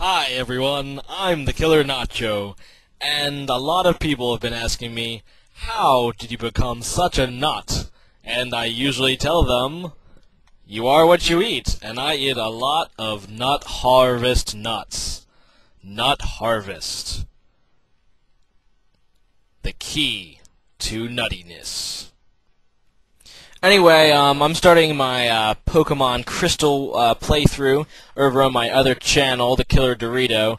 Hi everyone, I'm TheKillerNacho, and a lot of people have been asking me, how did you become such a nut? And I usually tell them, you are what you eat, and I eat a lot of Nut Harvest nuts. Nut Harvest. The key to nuttiness. Anyway, I'm starting my Pokemon Crystal playthrough over on my other channel, The Killer Dorito.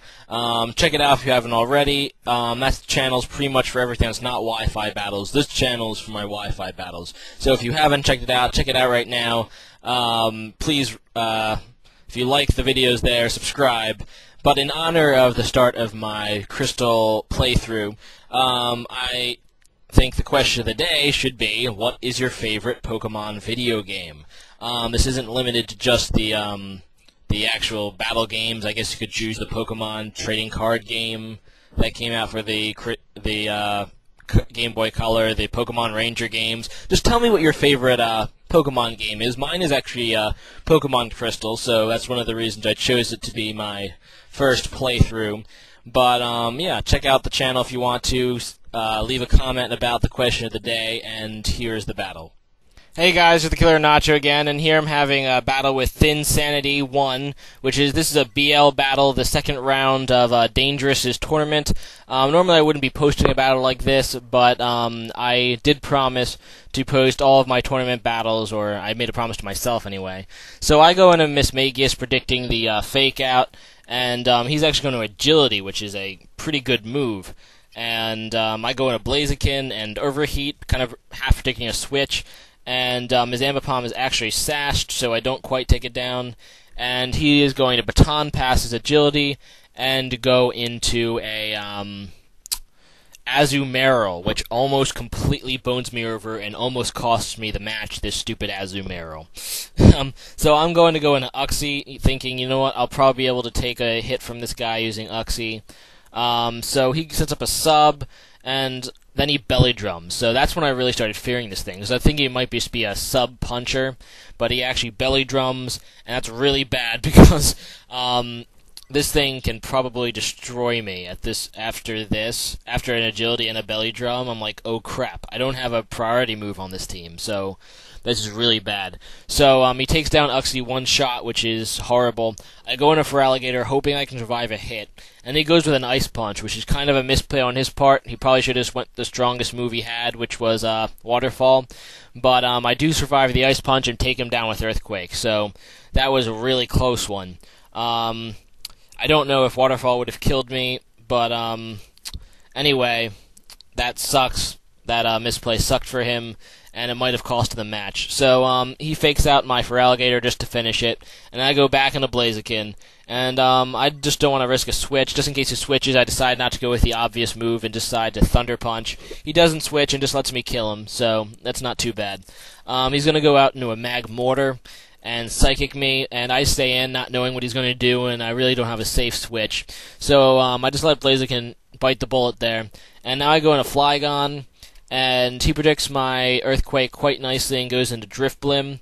Check it out if you haven't already. That channel's pretty much for everything that's not Wi-Fi battles. This channel is for my Wi-Fi battles. So if you haven't checked it out, check it out right now. Please, if you like the videos there, subscribe. But in honor of the start of my Crystal playthrough, I think the question of the day should be, what is your favorite Pokemon video game? This isn't limited to just the actual battle games. I guess you could choose the Pokemon trading card game that came out for the Game Boy Color, the Pokemon Ranger games. Just tell me what your favorite Pokemon game is. Mine is actually Pokemon Crystal, so that's one of the reasons I chose it to be my first playthrough. But yeah, check out the channel if you want to. Leave a comment about the question of the day, and here's the battle. Hey guys, it's the Killer Nacho again, and here I'm having a battle with thinsanity1, this is a BL battle, the second round of Dangerous's tournament. Normally I wouldn't be posting a battle like this, but I did promise to post all of my tournament battles, or I made a promise to myself anyway. So I go into Miss Magius predicting the fake out, and he's actually going to Agility, which is a pretty good move. And I go into Blaziken and Overheat, kind of half predicting a switch, and his Ambipom is actually sashed, so I don't quite take it down, and he is going to Baton Pass his Agility, and go into a Azumarill, which almost completely bones me over and almost costs me the match, this stupid Azumarill. So I'm going to go into Uxie, thinking, you know what, I'll probably be able to take a hit from this guy using Uxie. So he sets up a sub, and then he belly drums. So that's when I really started fearing this thing, because I think he might just be a sub puncher, but he actually belly drums, and that's really bad because this thing can probably destroy me after an agility and a belly drum. I'm like, oh crap, I don't have a priority move on this team, so this is really bad. So he takes down Uxie one shot, which is horrible. I go into Feraligatr, hoping I can survive a hit, and he goes with an Ice Punch, which is kind of a misplay on his part. He probably should have just went the strongest move he had, which was Waterfall. But I do survive the Ice Punch and take him down with Earthquake, so that was a really close one. I don't know if Waterfall would have killed me, but anyway, that sucks. That misplay sucked for him, and it might have cost him the match. So he fakes out my Feraligatr just to finish it, and I go back into Blaziken, and I just don't want to risk a switch. Just in case he switches, I decide not to go with the obvious move and decide to Thunder Punch. He doesn't switch and just lets me kill him, so that's not too bad. He's going to go out into a Magmortar and Psychic me, and I stay in not knowing what he's going to do, and I really don't have a safe switch. So I just let Blaziken bite the bullet there, and now I go into Flygon, and he predicts my Earthquake quite nicely and goes into Drifblim.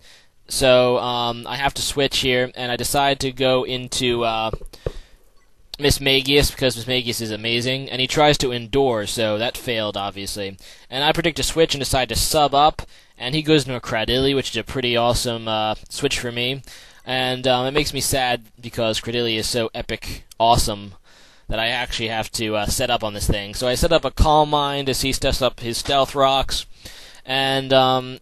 So I have to switch here, and I decide to go into Miss Magius, because Miss Magius is amazing, and he tries to Endure, so that failed, obviously. And I predict a switch and decide to sub up, and he goes into a Cradily, which is a pretty awesome switch for me. And it makes me sad, because Cradily is so epic awesome that I actually have to set up on this thing. So I set up a Calm Mind as he steps up his Stealth Rocks, and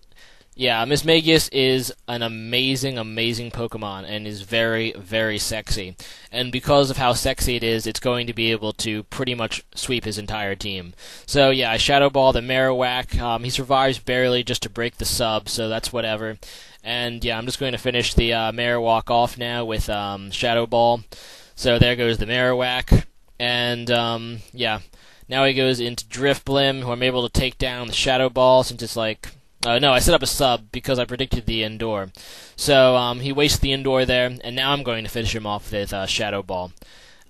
yeah, Miss Magius is an amazing, amazing Pokemon, and is very, very sexy. And because of how sexy it is, it's going to be able to pretty much sweep his entire team. So yeah, I Shadow Ball the Marowak. He survives barely just to break the sub, so that's whatever. And yeah, I'm just going to finish the Marowak off now with Shadow Ball. So there goes the Marowak. And yeah, now he goes into Drifblim, who I'm able to take down the Shadow Ball, since it's like... no, I set up a sub because I predicted the Endure. So he wastes the Endure there, and now I'm going to finish him off with Shadow Ball.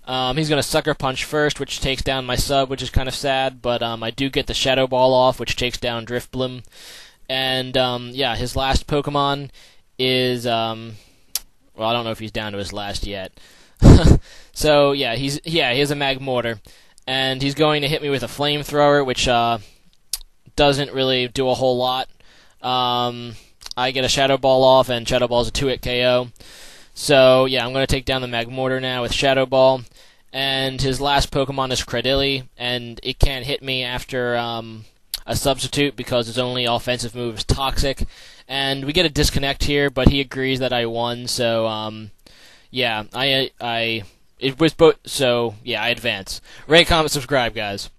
He's going to Sucker Punch first, which takes down my sub, which is kind of sad, but I do get the Shadow Ball off, which takes down Drifblim. And yeah, his last Pokemon is... well, I don't know if he's down to his last yet. So he has a Mag Mortar, and he's going to hit me with a Flamethrower, which doesn't really do a whole lot. I get a Shadow Ball off, and Shadow Ball is a 2-hit KO. So yeah, I'm going to take down the Mag Mortar now with Shadow Ball. And his last Pokemon is Cradily, and it can't hit me after a substitute because its only offensive move is Toxic. And we get a disconnect here, but he agrees that I won. So yeah, I advance. Rate, comment, subscribe, guys.